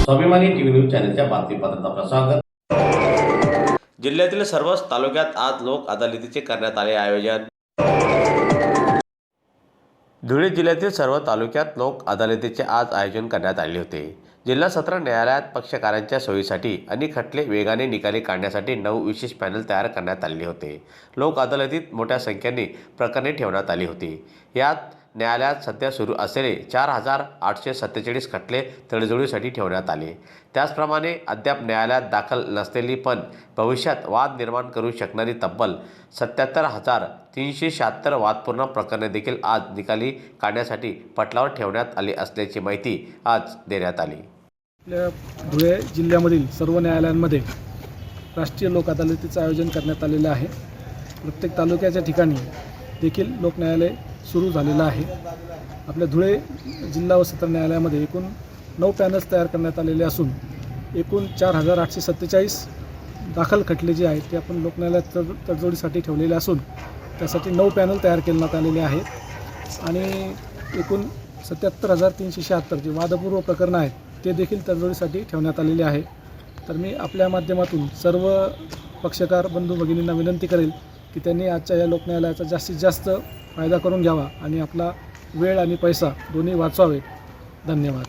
स्वाभिमानी TV news चॅनलच्या बातमीपत्रात आपलं स्वागत। जिल्ह्यातील सर्वच तालुक्यात आज लोक अदालतीचे करण्यात आले आयोजन। धुळे जिल्ह्यातील सर्व तालुक्यात लोक अदालतीचे आज आयोजन करण्यात आले होते। जिल्हा सत्र न्यायालयात पक्षकारांच्या सोयीसाठी अनेक खटले वेगाने निकाली काढण्यासाठी 9 विशेष पॅनल तयार करण्यात आले होते। लोक अदालतीत मोठ्या संख्येने प्रकरणे ठेवण्यात आली होती। यात न्यायालयात सध्या सुरू असलेले 4847 खटले तडजोडीसाठी ठेवण्यात आले। त्याचप्रमाणे अद्याप न्यायालयात दाखल नसलेली पण भविष्यात वाद निर्माण करू शकणारी तब्बल 77,376 वादपूर्ण प्रकरणे देखील आज निकाली काढण्यासाठी पटलावर ठेवण्यात आली असल्याची माहिती आज देण्यात आली। आपल्या धुळे जिल्ह्यामधील सर्व न्यायालयांमध्ये राष्ट्रीय लोक अदालतीचं आयोजन करण्यात आलेलं आहे। प्रत्येक तालुक्याच्या ठिकाणी देखील लोक न्यायालय सुरू झालेलं आहे। आपल्या धुळे जिल्हा व सत्र न्यायालयामध्ये एकूण 9 पॅनल्स तयार करण्यात आलेले असून एकूण 4847 दाखल खटले जे आहेत ते आपण लोक न्यायालयात तडजोडीसाठी ठेवलेले असून त्यासाठी 9 पॅनल तयार करण्यात आलेले आहेत आणि एकूण 77,376 जे वादपूर्व प्रकरणं आहेत ते देखील तडजोडीसाठी ठेवण्यात आलेले आहे। तर मी आपल्या माध्यमातून सर्व पक्षकार बंधू भगिनींना विनंती करेल की त्यांनी आजच्या या लोक न्यायालयाचा जास्तीत जास्त फायदा करून घ्यावा आणि आपला वेळ आणि पैसा दोन्ही वाचवावे। धन्यवाद।